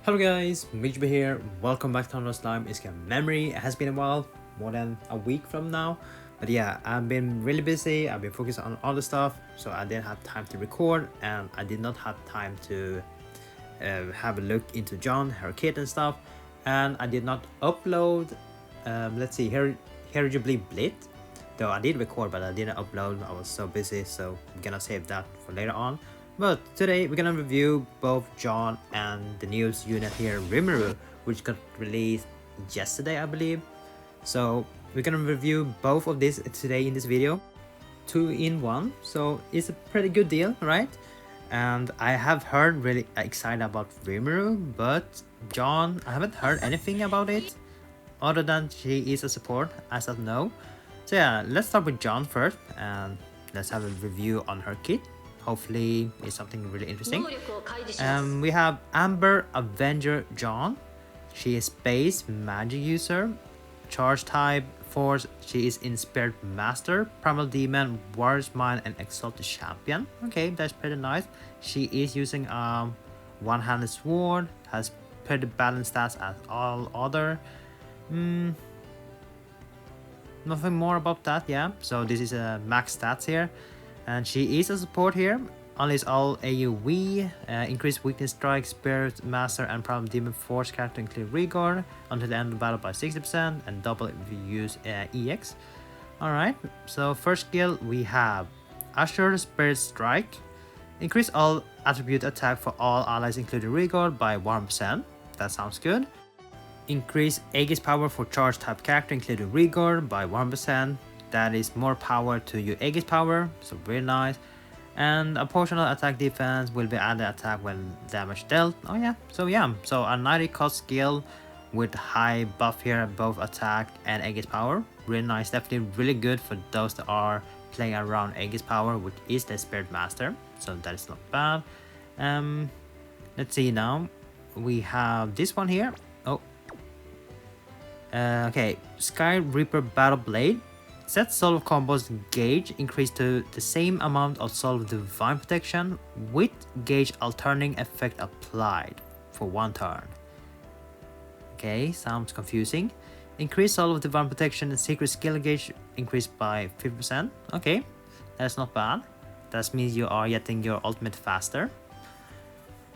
Hello guys, MikuChibi here. Welcome back to another Slime Isekai Memory. It has been a while, more than a week from now. But yeah, I've been really busy. I've been focused on other stuff, so I didn't have time to record, and I did not have time to have a look into Jaune, her kit and stuff. And I did not upload. Let's see, Herigibly Blit. Though I did record, but I didn't upload. I was so busy, so I'm gonna save that for later on. But today we're gonna review both Jaune and the newest unit here, Rimuru, which got released yesterday, I believe. So we're gonna review both of these today in this video, 2 in 1. So it's a pretty good deal, right? And I have heard really excited about Rimuru, but Jaune, I haven't heard anything about it other than she is a support as of now. So yeah, let's start with Jaune first and let's have a review on her kit. Hopefully it's something really interesting. We have Amber Avenger Jaune. She is base magic user, charge type force. She is inspired master, primal demon, warrior's mind, and exalted champion. Okay, that's pretty nice. She is using one-handed sword, has pretty balanced stats as all other. Nothing more about that, yeah. So this is a max stats here. And she is a support here. Unleash all AoE, increase weakness strike, spirit master, and primal demon force character include regard until the end of the battle by 60%, and double if you use EX. Alright, so first skill we have Assured Spirit Strike. Increase all attribute attack for all allies including regard by 1%. That sounds good. Increase Aegis power for charge type character including regard by 1%. That is more power to your Aegis power, so very nice. And a portional attack defense will be added attack when damage dealt. Oh yeah, so a 90 cost skill with high buff here, both attack and Aegis power. Really nice, definitely really good for those that are playing around Aegis power, which is the Spirit Master, so that is not bad. Let's see now, we have this one here. Okay, Sky Reaper Battle Blade. Set Soul of Combos gauge increase to the same amount of Soul of Divine Protection with gauge alternating effect applied for 1 turn. Okay, sounds confusing. Increase Soul of Divine Protection and Secret Skill gauge increased by 50%. Okay, that's not bad. That means you are getting your ultimate faster.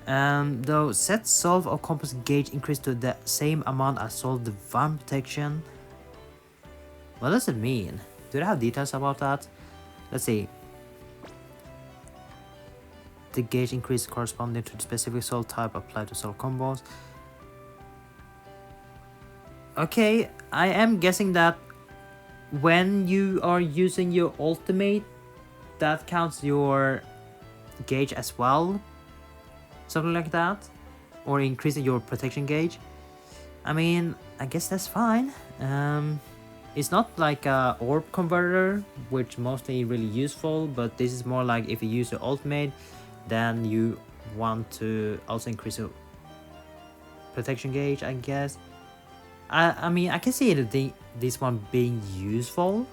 Though set Soul of Compass gauge increased to the same amount as Soul of Divine Protection. What does it mean? Do they have details about that? Let's see. The gauge increase corresponding to the specific soul type applied to soul combos. Okay, I am guessing that when you are using your ultimate, that counts your gauge as well. Something like that. Or increasing your protection gauge. I mean, I guess that's fine. It's not like a orb converter, which mostly really useful, but this is more like if you use your ultimate, then you want to also increase your protection gauge, I guess. I mean, I can see this one being useful.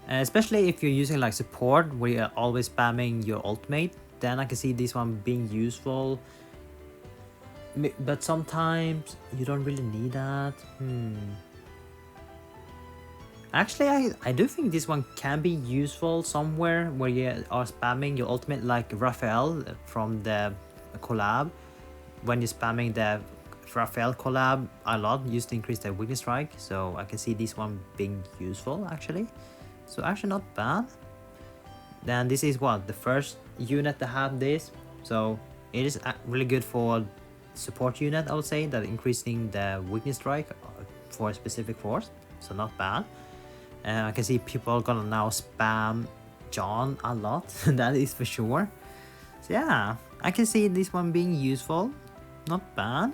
Especially if you're using like support, where you're always spamming your ultimate, then I can see this one being useful. But sometimes you don't really need that. Actually, I do think this one can be useful somewhere where you are spamming your ultimate, like Raphael from the collab. When you're spamming the Raphael collab a lot, used to increase the weakness strike. So I can see this one being useful actually. So actually not bad. Then this is what, the first unit to have this. So it is really good for support unit, I would say, that increasing the weakness strike for a specific force, so not bad. I can see people are gonna now spam Jaune a lot. That is for sure. So yeah, I can see this one being useful, not bad.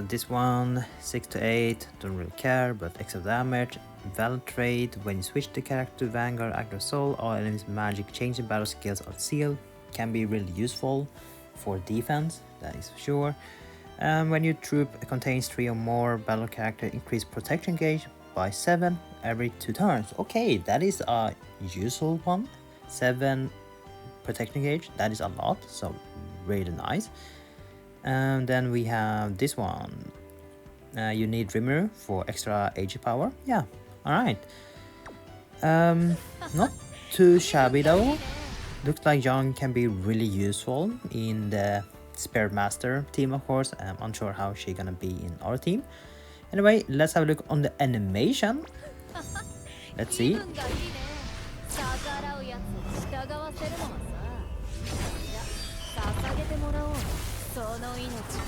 This one 6 to 8, don't really care, but extra damage. Valid trait, when you switch the character to Vanguard Active Soul, all enemies magic changing battle skills are sealed. Can be really useful for defense, that is for sure. When your troop contains 3 or more battle character, increase protection gauge by 7 every 2 turns. Okay, that is a useful one. 7 protecting gauge. That is a lot, so really nice. And then we have this one. You need Rimuru for extra AG power. Yeah, alright. Not too shabby though. Looks like Jaune can be really useful in the Spirit Master team, of course. I'm unsure how she's gonna be in our team. Anyway, let's have a look on the animation. Let's see.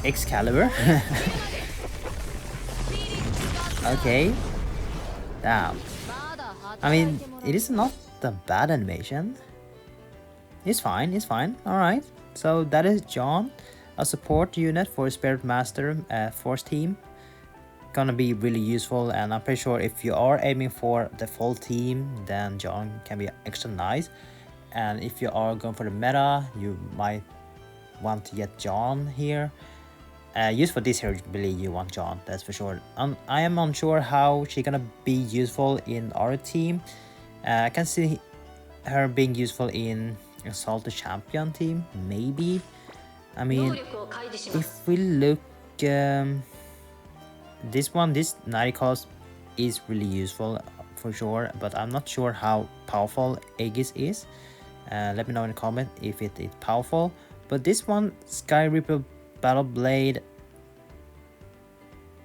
Excalibur. Okay. Damn. I mean, it is not a bad animation. It's fine, it's fine. Alright. So that is Jaune, a support unit for Spirit Master Force team. Gonna be really useful, and I'm pretty sure if you are aiming for the full team, then Jaune can be extra nice. And if you are going for the meta, you might want to get Jaune here. Just for this here, really, you want Jaune, that's for sure. I am unsure how she's gonna be useful in our team. I can see her being useful in Assault the Champion team, maybe. I mean, if we look, this 90 cost is really useful for sure, but I'm not sure how powerful Aegis is. Let me know in the comment if it is powerful. But this one, Sky Reaper Battle Blade,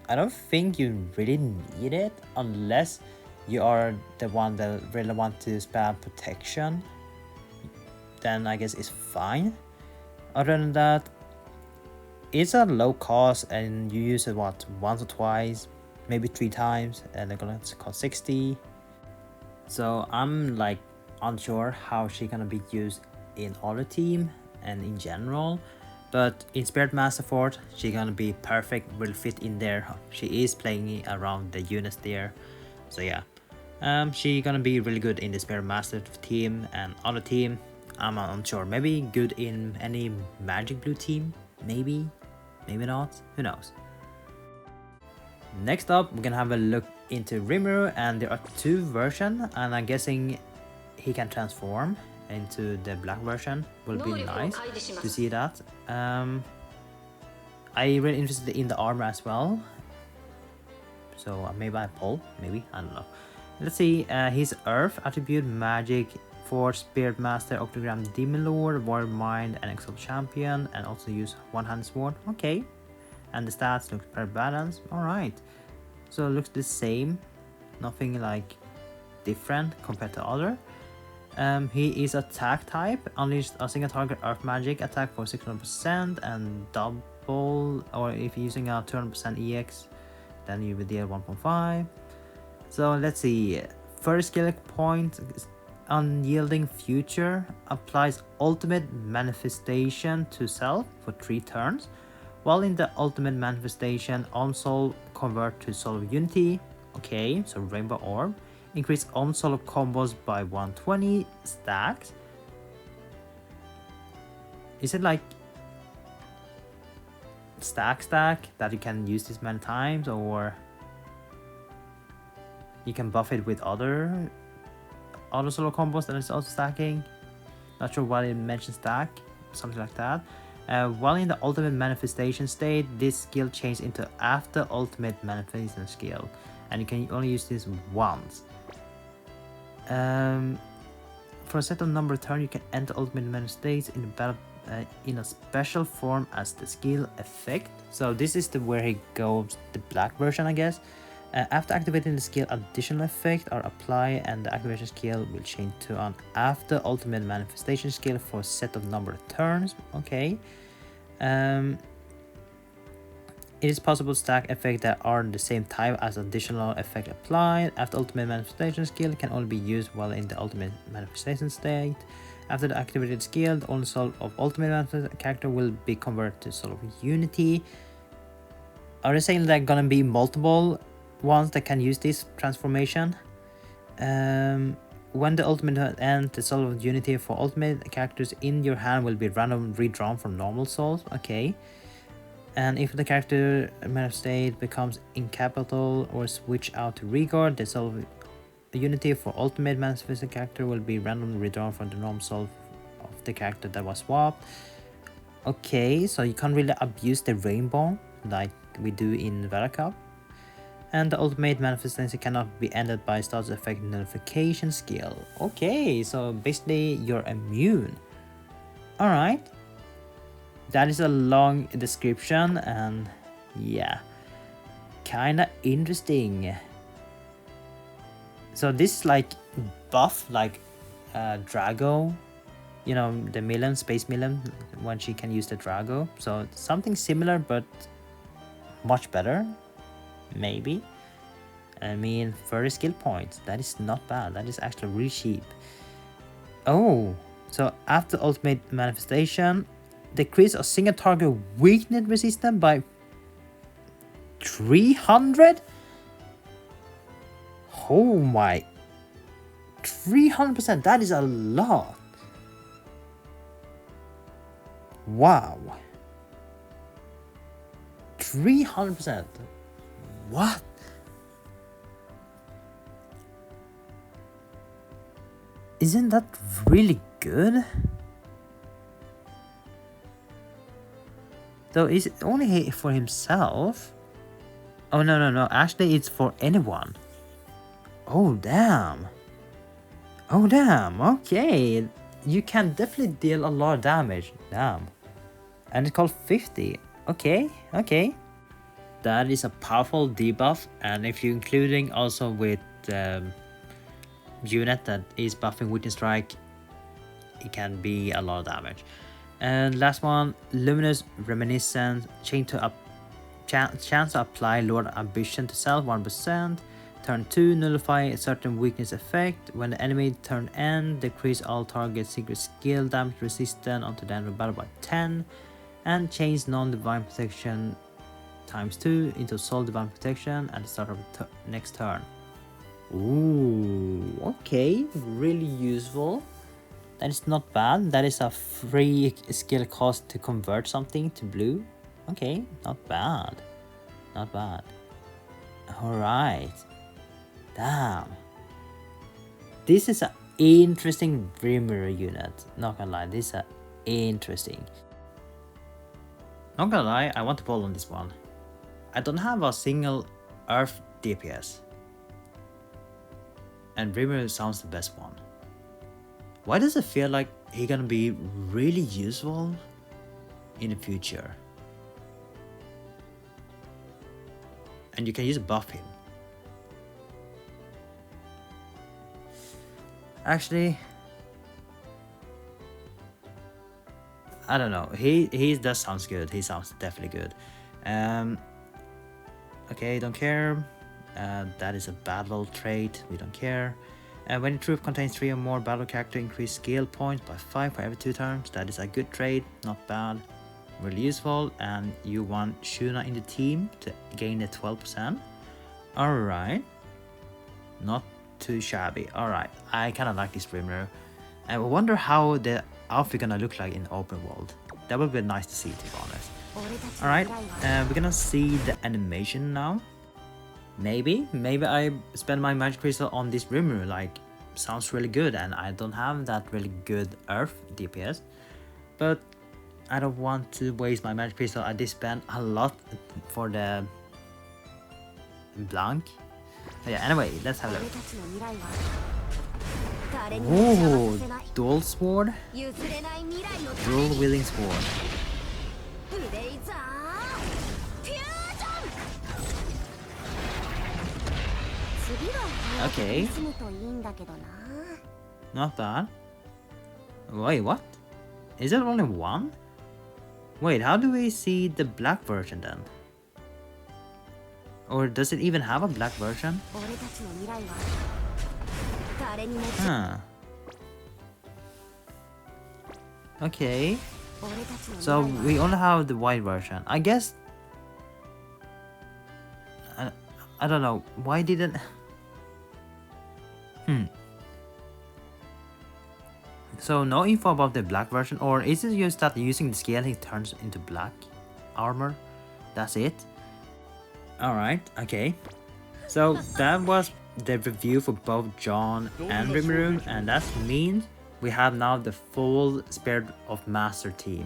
I don't think you really need it unless you are the one that really want to spam protection. Then I guess it's fine. Other than that, it's a low cost and you use it what, once or twice, maybe 3 times, and they're gonna cost 60. So I'm like unsure how she's gonna be used in our team and in general, but in Spirit Master Fort she's gonna be perfect, will fit in there. She is playing around the units there, so yeah, she's gonna be really good in the Spirit Master team and other team. I'm unsure, maybe good in any Magic Blue team, maybe not, who knows. Next up, we're gonna have a look into Rimuru, and there are 2 versions, and I'm guessing he can transform into the black version. Will be nice to see that. I'm really interested in the armor as well, so maybe I pull, maybe, I don't know. Let's see, his Earth attribute, Magic, for Spirit Master, Octogram Demon Lord, Warrior Mind, and Exalt Champion, and also use one-hand sword. Okay, and the stats look very balanced. Alright, so it looks the same, nothing like different compared to other. He is attack type, unleash a single target Earth Magic attack for 600% and double, or if you're using a 200% EX, then you will deal 1.5. So let's see, first skill point, Unyielding Future, applies ultimate manifestation to self for 3 turns, while in the ultimate manifestation on-soul convert to soul of unity. Okay, so Rainbow Orb, increase on-soul combos by 120 stacks. Is it like stack that you can use this many times, or you can buff it with other solo combos that is also stacking? Not sure why it mentions stack, something like that. While in the ultimate manifestation state, this skill changes into after ultimate manifestation skill, and you can only use this once. For a set of number of turn, you can enter ultimate manifestation in the battle in a special form as the skill effect. So this is where he goes the black version, I guess. After activating the skill, additional effect are applied, and the activation skill will change to an after ultimate manifestation skill for a set of number of turns. Okay. It is possible to stack effects that are the same type as additional effect applied. After ultimate manifestation skill can only be used while in the ultimate manifestation state. After the activated skill, the only soul of ultimate manifestation character will be converted to soul of unity. Are they saying there gonna be multiple ones that can use this transformation? When the ultimate ends, the soul of unity for ultimate characters in your hand will be randomly redrawn from normal souls. Okay. And if the character state becomes incapable or switch out to regard, the soul of unity for ultimate manifested character will be randomly redrawn from the normal soul of the character that was swapped. Okay, so you can't really abuse the rainbow like we do in Cup. And the ultimate manifestation cannot be ended by status effect nullification skill. Okay, so basically you're immune. Alright. That is a long description and yeah, kinda interesting. So this is like buff like Drago, you know, the Milan, Space Milan, when she can use the Drago. So something similar but much better, maybe. I mean, 30 skill points, that is not bad, that is actually really cheap. Oh, so after ultimate manifestation, decrease a single target weakness resistance by 300? Oh my, 300%, that is a lot. Wow, 300%. What? Isn't that really good? Though is it only for himself? Oh no, actually it's for anyone. Oh damn. Oh damn, okay. You can definitely deal a lot of damage. Damn. And it's called 50. Okay. That is a powerful debuff, and if you're including also with unit that is buffing Witness Strike, it can be a lot of damage. And last one, Luminous Reminiscence, chance to apply Lord Ambition to self 1%. Turn 2, nullify a certain weakness effect. When the enemy turn end, decrease all target secret skill damage resistance onto the end of battle by 10. And change non-divine protection ×2 into Soul Divine Protection at the start of the next turn. Ooh, okay, really useful. That is not bad. That is a free skill cost to convert something to blue. Okay, not bad. Not bad. Alright. Damn. This is an interesting Rimuru unit. Not gonna lie, this is interesting. Not gonna lie, I want to pull on this one. I don't have a single Earth DPS. And Rimuru sounds the best one. Why does it feel like he's gonna be really useful in the future? And you can use buff him. Actually, I don't know. He does sounds good. He sounds definitely good. Okay, don't care. That is a battle trait. We don't care. When a troop contains 3 or more battle character, increase skill points by 5 for every 2 turns. That is a good trait. Not bad. Really useful. And you want Shuna in the team to gain the 12%. Alright. Not too shabby. Alright, I kind of like this Rimuru. I wonder how the outfit gonna look like in open world. That would be nice to see, to be honest. Alright, we're gonna see the animation now. Maybe I spend my magic crystal on this Rimuru, like, sounds really good, and I don't have that really good Earth DPS. But I don't want to waste my magic crystal. I did spend a lot for the blank. Yeah, anyway, let's have a look. Oh, dual sword? Dual wielding sword. Okay. Not bad. Wait, what? Is it only one? Wait, how do we see the black version then? Or does it even have a black version? Huh. Okay. So we only have the white version. I guess... I don't know. Why didn't... So no info about the black version, or is it just that using the scale he turns into black armor? That's it? Alright, okay. So that was the review for both Jaune and Rimuru, and that means we have now the full Spirit of Master team.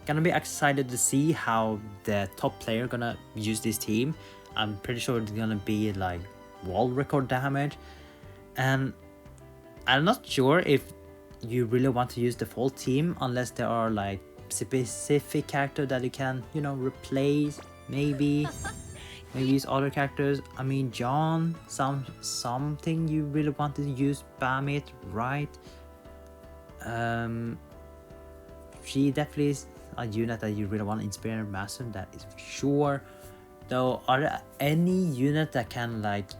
Gonna be excited to see how the top player gonna use this team. I'm pretty sure it's gonna be like world record damage, and I'm not sure if you really want to use the full team unless there are like specific character that you can, you know, replace. Maybe use other characters. I mean, Jaune, something you really want to use, spam it, right? She definitely is a unit that you really want to inspire Master, that is for sure. Though, are there any unit that can like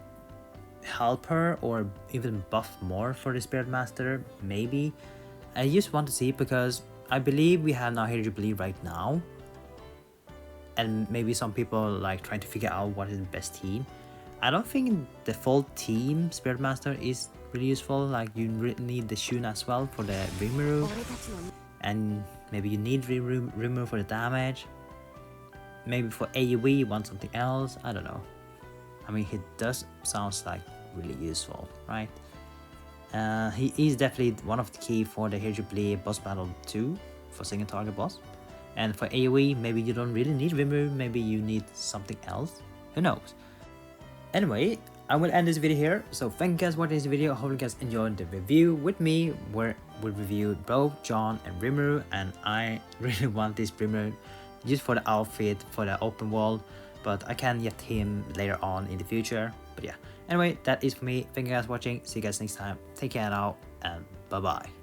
help her or even buff more for the Spirit Master? Maybe. I just want to see, because I believe we have now Hero Jubilee right now, and maybe some people like trying to figure out what is the best team. I don't think the full team Spirit Master is really useful. Like, you need the Shun as well for the Rimuru, and maybe you need Rimuru for the damage. Maybe for AoE you want something else. I don't know. I mean, he does sounds like really useful, right? He is definitely one of the key for the Hero Jubilee boss battle 2 for single target boss. And for AoE, maybe you don't really need Rimuru, maybe you need something else. Who knows? Anyway, I will end this video here. So thank you guys for watching this video. I hope you guys enjoyed the review with me, where we reviewed both Jaune and Rimuru. And I really want this Rimuru just for the outfit, for the open world, but I can get him later on in the future. But yeah, anyway, that is for me. Thank you guys for watching. See you guys next time. Take care now, and bye bye.